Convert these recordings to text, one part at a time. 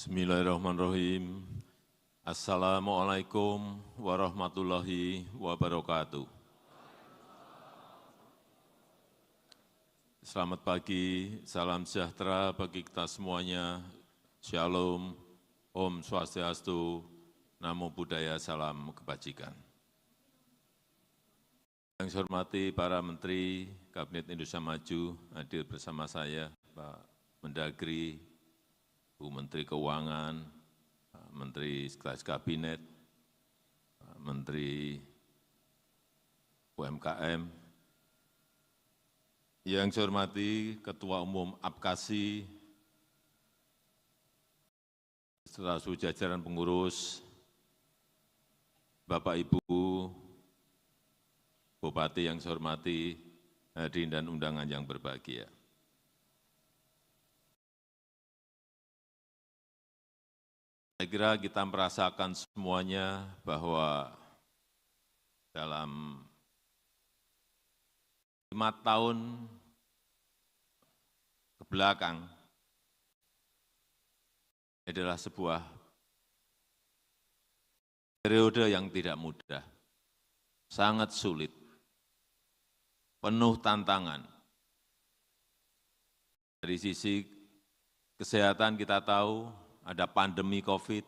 Bismillahirrahmanirrahim. Assalamualaikum warahmatullahi wabarakatuh. Selamat pagi, salam sejahtera bagi kita semuanya. Shalom, Om Swastiastu, Namo Buddhaya, salam kebajikan. Yang saya hormati para Menteri Kabinet Indonesia Maju, hadir bersama saya, Pak Mendagri, Bu Menteri Keuangan, Menteri Sekretaris Kabinet, Menteri UMKM, yang saya hormati Ketua Umum APKASI, serta seluruh jajaran pengurus, Bapak Ibu, Bupati yang saya hormati, hadirin dan undangan yang berbahagia. Saya kira kita merasakan semuanya bahwa dalam 5 tahun kebelakang adalah sebuah periode yang tidak mudah, sangat sulit, penuh tantangan. Dari sisi kesehatan kita tahu, ada pandemi COVID,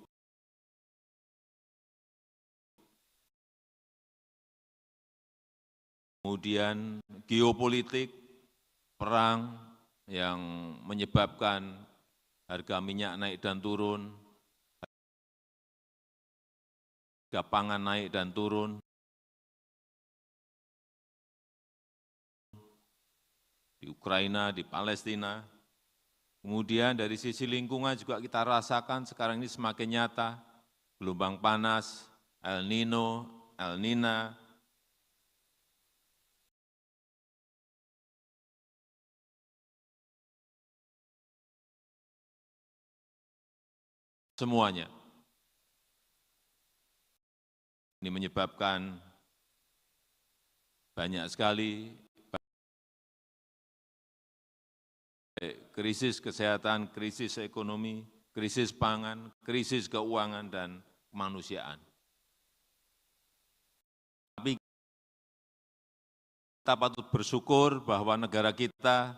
kemudian geopolitik, perang yang menyebabkan harga minyak naik dan turun, harga pangan naik dan turun, di Ukraina, di Palestina. Kemudian dari sisi lingkungan juga kita rasakan sekarang ini semakin nyata, gelombang panas, El Nino, El Nina, semuanya. Ini menyebabkan banyak sekali krisis kesehatan, krisis ekonomi, krisis pangan, krisis keuangan, dan kemanusiaan. Tapi kita patut bersyukur bahwa negara kita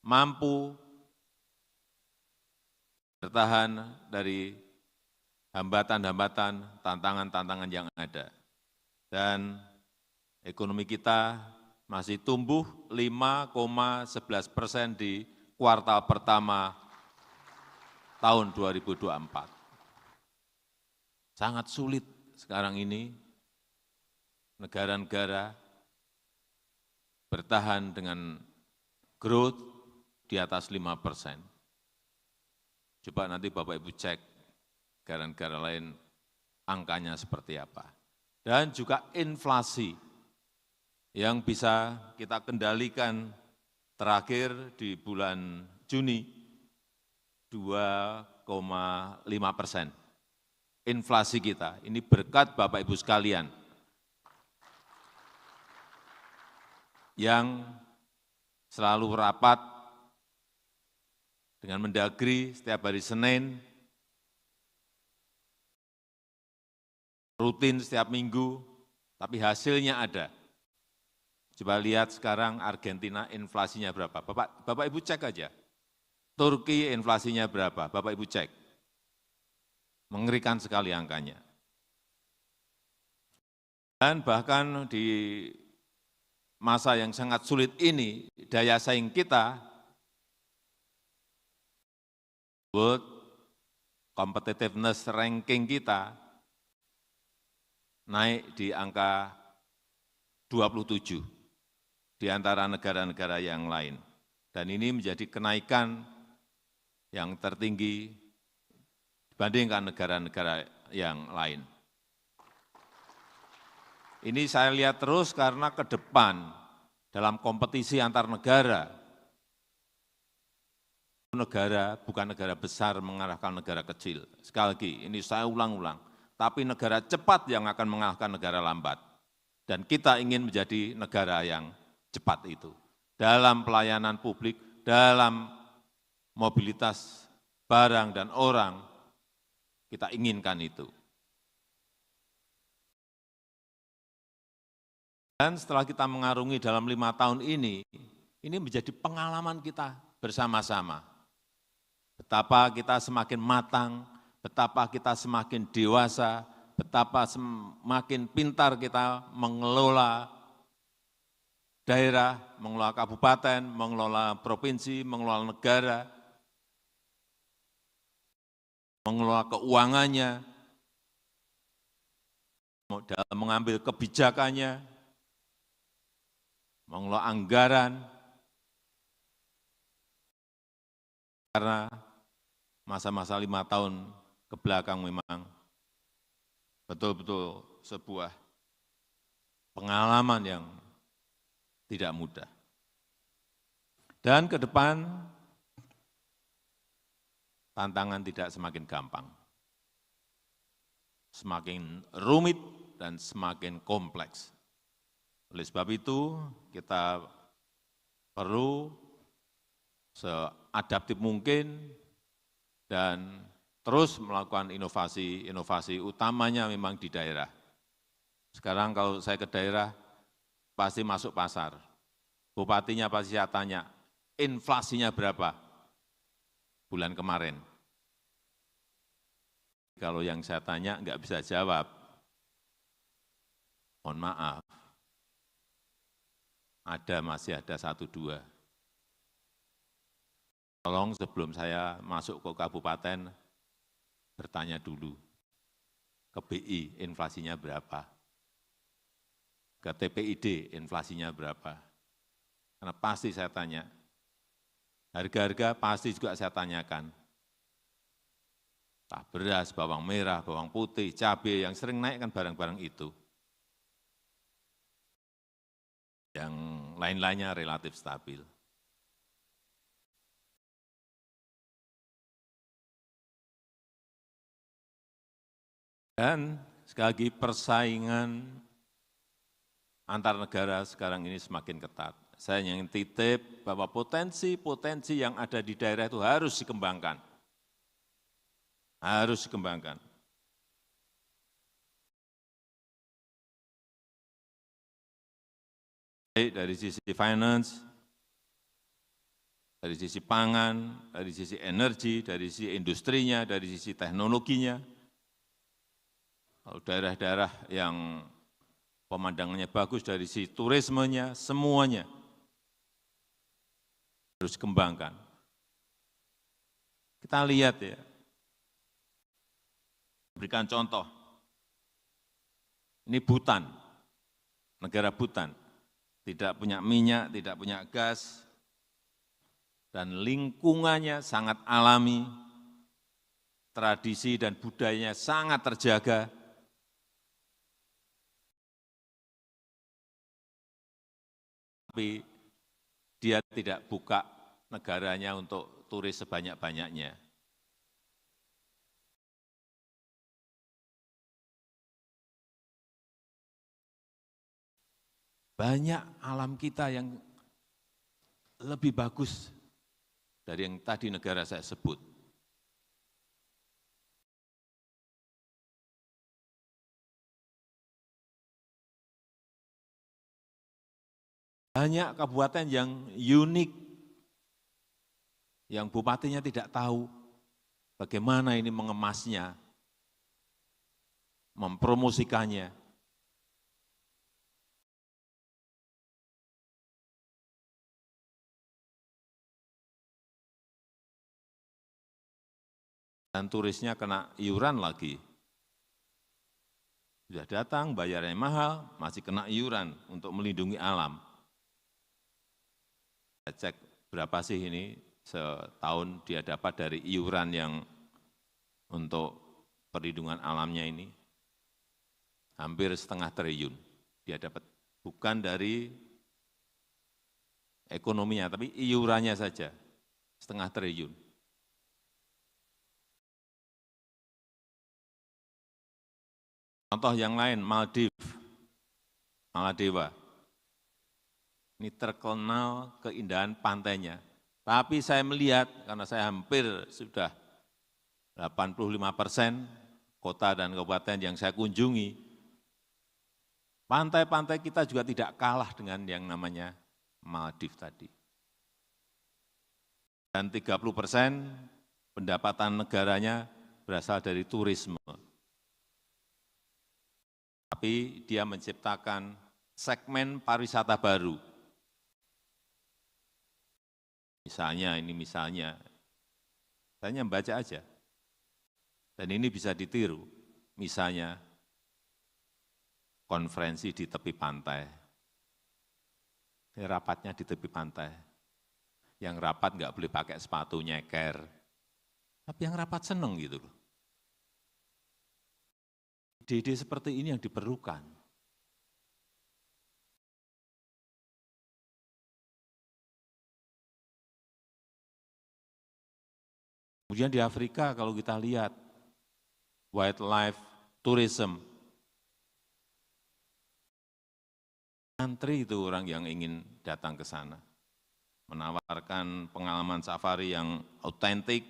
mampu bertahan dari hambatan-hambatan, tantangan-tantangan yang ada. Dan ekonomi kita masih tumbuh 5,11% di kuartal pertama tahun 2024. Sangat sulit sekarang ini negara-negara bertahan dengan growth di atas 5%. Coba nanti Bapak Ibu cek negara-negara lain angkanya seperti apa. Dan juga inflasi yang bisa kita kendalikan terakhir di bulan Juni 2,5%. Inflasi kita, ini berkat Bapak Ibu sekalian yang selalu rapat dengan Mendagri setiap hari Senin, rutin setiap minggu, tapi hasilnya ada. Coba lihat sekarang Argentina inflasinya berapa. Bapak Ibu cek aja. Turki inflasinya berapa, Bapak Ibu cek. Mengerikan sekali angkanya. Dan bahkan di masa yang sangat sulit ini, daya saing kita, World Competitiveness Ranking kita, naik di angka 27 di antara negara-negara yang lain. Dan ini menjadi kenaikan yang tertinggi dibandingkan negara-negara yang lain. Ini saya lihat terus karena ke depan dalam kompetisi antar negara, bukan negara besar mengalahkan negara kecil. Sekali lagi, ini saya ulang-ulang, tapi negara cepat yang akan mengalahkan negara lambat. Dan kita ingin menjadi negara yang cepat itu. Dalam pelayanan publik, dalam mobilitas barang dan orang, kita inginkan itu. Dan setelah kita mengarungi dalam 5 tahun ini menjadi pengalaman kita bersama-sama. Betapa kita semakin matang, betapa kita semakin dewasa, betapa semakin pintar kita mengelola daerah, mengelola kabupaten, mengelola provinsi, mengelola negara, mengelola keuangannya, dalam mengambil kebijakannya, mengelola anggaran, karena masa-masa 5 tahun ke belakang memang betul-betul sebuah pengalaman yang tidak mudah. Dan ke depan tantangan tidak semakin gampang, semakin rumit dan semakin kompleks. Oleh sebab itu, kita perlu seadaptif mungkin dan terus melakukan inovasi utamanya memang di daerah. Sekarang kalau saya ke daerah, pasti masuk pasar. Bupatinya pasti saya tanya, inflasinya berapa bulan kemarin? Kalau yang saya tanya nggak bisa jawab, mohon maaf. Masih ada 1-2. Tolong sebelum saya masuk ke kabupaten, bertanya dulu ke BI inflasinya berapa, ke TPID inflasinya berapa. Karena pasti saya tanya, harga-harga pasti juga saya tanyakan. Beras, bawang merah, bawang putih, cabai yang sering naik kan barang-barang itu. Yang lain-lainnya relatif stabil. Dan sekali lagi persaingan antar negara sekarang ini semakin ketat. Saya ingin titip bahwa potensi-potensi yang ada di daerah itu harus dikembangkan. Harus dikembangkan. Baik dari sisi finance, dari sisi pangan, dari sisi energi, dari sisi industrinya, dari sisi teknologinya. Kalau daerah-daerah yang pemandangannya bagus dari sisi turismenya, semuanya harus dikembangkan. Kita lihat ya, berikan contoh, ini Bhutan, negara Bhutan, tidak punya minyak, tidak punya gas, dan lingkungannya sangat alami, tradisi dan budayanya sangat terjaga. Tapi dia tidak buka negaranya untuk turis sebanyak-banyaknya. Banyak alam kita yang lebih bagus dari yang tadi negara saya sebut. Banyak kabupaten yang unik, yang bupatinya tidak tahu bagaimana ini mengemasnya, mempromosikannya. Dan turisnya kena iuran lagi. Sudah datang, bayarnya mahal, masih kena iuran untuk melindungi alam. Saya cek berapa sih ini setahun dia dapat dari iuran yang untuk perlindungan alamnya ini. Hampir 0,5 triliun dia dapat, bukan dari ekonominya, tapi iurannya saja 0,5 triliun. Contoh yang lain, Maladewa. Ini terkenal keindahan pantainya. Tapi saya melihat, karena saya hampir sudah 85% kota dan kabupaten yang saya kunjungi, pantai-pantai kita juga tidak kalah dengan yang namanya Maldives tadi. Dan 30% pendapatan negaranya berasal dari turisme. Tapi dia menciptakan segmen pariwisata baru. Misalnya, saya hanya membaca aja. Dan ini bisa ditiru. Misalnya, konferensi di tepi pantai. Rapatnya di tepi pantai. Yang rapat nggak boleh pakai sepatu nyeker. Tapi yang rapat seneng gitu loh. Ide-ide seperti ini yang diperlukan. Kemudian di Afrika kalau kita lihat, wildlife tourism, antri itu orang yang ingin datang ke sana. Menawarkan pengalaman safari yang autentik,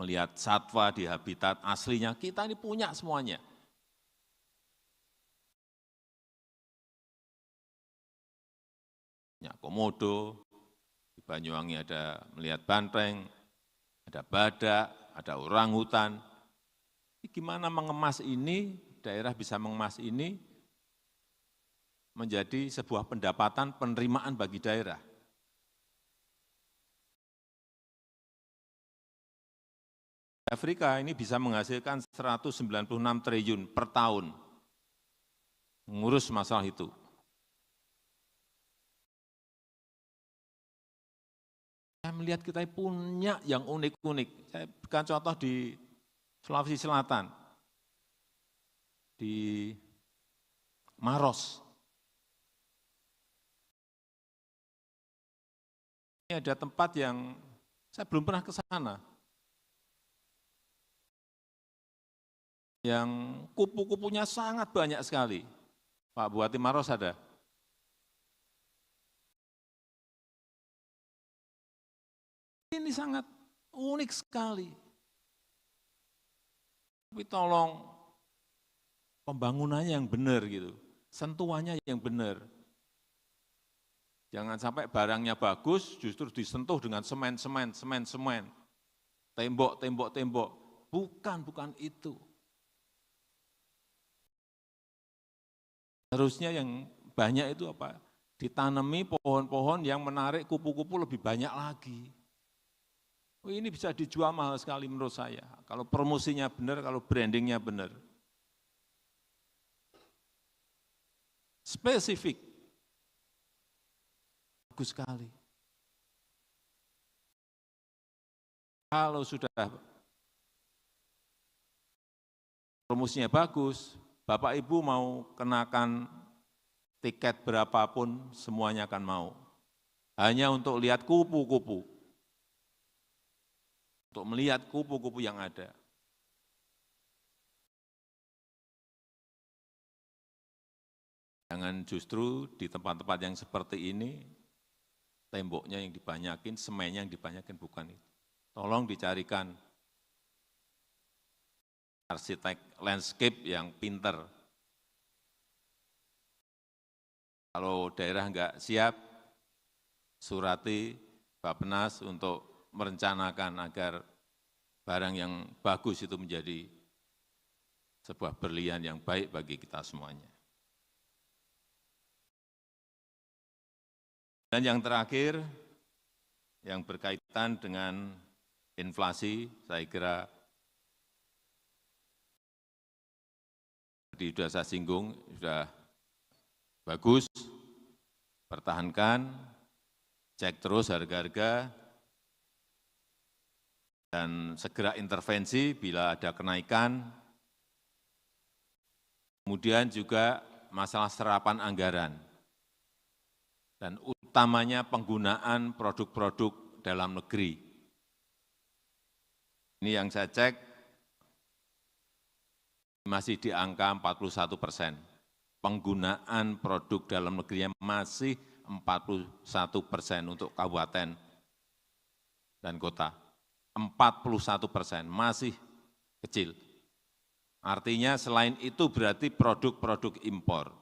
melihat satwa di habitat aslinya, kita ini punya semuanya. Ya, Komodo, di Banyuwangi ada melihat banteng, ada badak, ada orangutan. Gimana mengemas ini, daerah bisa mengemas ini menjadi sebuah pendapatan penerimaan bagi daerah. Afrika ini bisa menghasilkan 196 triliun per tahun mengurus masalah itu. Saya melihat kita punya yang unik-unik. Saya berikan contoh di Sulawesi Selatan, di Maros. Ini ada tempat yang saya belum pernah ke sana. Yang kupu-kupunya sangat banyak sekali. Pak Bupati Maros ada? Ini sangat unik sekali. Tapi tolong pembangunannya yang benar gitu, sentuhannya yang benar. Jangan sampai barangnya bagus, justru disentuh dengan semen. Tembok. Bukan itu. Harusnya yang banyak itu apa? Ditanami pohon-pohon yang menarik kupu-kupu lebih banyak lagi. Ini bisa dijual mahal sekali menurut saya. Kalau promosinya benar, kalau brandingnya benar. Spesifik. Bagus sekali. Kalau sudah promosinya bagus, Bapak Ibu mau kenakan tiket berapapun, semuanya akan mau. Hanya untuk lihat kupu-kupu. Untuk melihat kupu-kupu yang ada. Jangan justru di tempat-tempat yang seperti ini, temboknya yang dibanyakin, semennya yang dibanyakin, bukan itu. Tolong dicarikan arsitek landscape yang pinter. Kalau daerah enggak siap, surati Bappenas untuk merencanakan agar barang yang bagus itu menjadi sebuah berlian yang baik bagi kita semuanya. Dan yang terakhir, yang berkaitan dengan inflasi, saya kira sudah saya singgung, sudah bagus, pertahankan, cek terus harga-harga, dan segera intervensi bila ada kenaikan. Kemudian juga masalah serapan anggaran, dan utamanya penggunaan produk-produk dalam negeri. Ini yang saya cek, masih di angka 41%. Penggunaan produk dalam negerinya masih 41% untuk kabupaten dan kota. 41%, masih kecil. Artinya selain itu berarti produk-produk impor.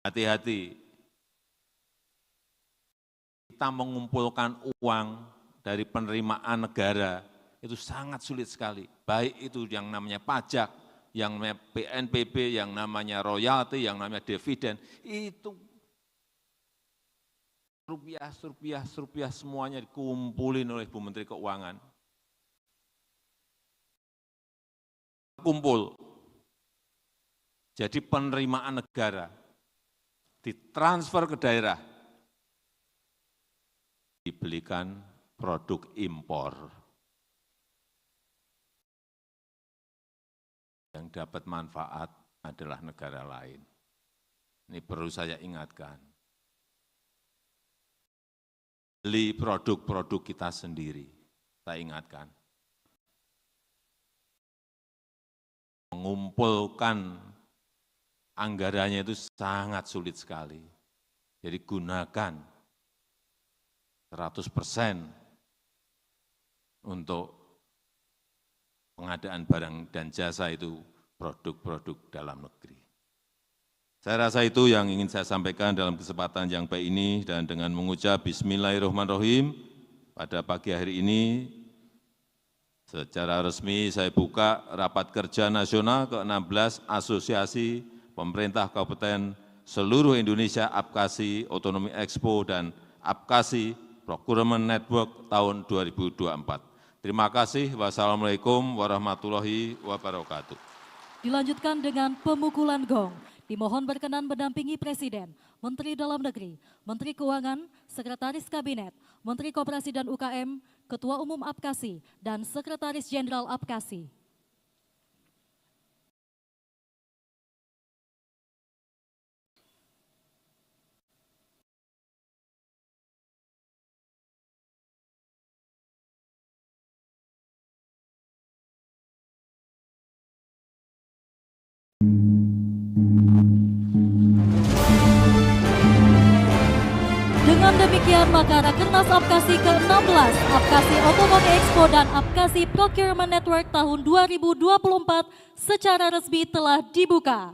Hati-hati, kita mengumpulkan uang dari penerimaan negara itu sangat sulit sekali. Baik itu yang namanya pajak, yang namanya PNBP, yang namanya royalti, yang namanya dividen, itu rupiah semuanya dikumpulin oleh Bu Menteri Keuangan. Kumpul. Jadi penerimaan negara ditransfer ke daerah, dibelikan produk impor. Yang dapat manfaat adalah negara lain. Ini perlu saya ingatkan. Beli produk-produk kita sendiri, saya ingatkan. Mengumpulkan anggarannya itu sangat sulit sekali. Jadi gunakan 100% untuk pengadaan barang dan jasa itu produk-produk dalam negeri. Saya rasa itu yang ingin saya sampaikan dalam kesempatan yang baik ini, dan dengan mengucap Bismillahirrahmanirrahim, pada pagi hari ini secara resmi saya buka Rapat Kerja Nasional ke-16 Asosiasi Pemerintah Kabupaten Seluruh Indonesia Apkasi Otonomi Expo dan Apkasi Procurement Network tahun 2024. Terima kasih. Wassalamualaikum warahmatullahi wabarakatuh. Dilanjutkan dengan pemukulan gong. Dimohon berkenan mendampingi Presiden, Menteri Dalam Negeri, Menteri Keuangan, Sekretaris Kabinet, Menteri Koperasi dan UKM, Ketua Umum Apkasi, dan Sekretaris Jenderal Apkasi. Dengan demikian maka Rakernas Apkasi ke-16, Apkasi Otonomi Expo dan Apkasi Procurement Network tahun 2024 secara resmi telah dibuka.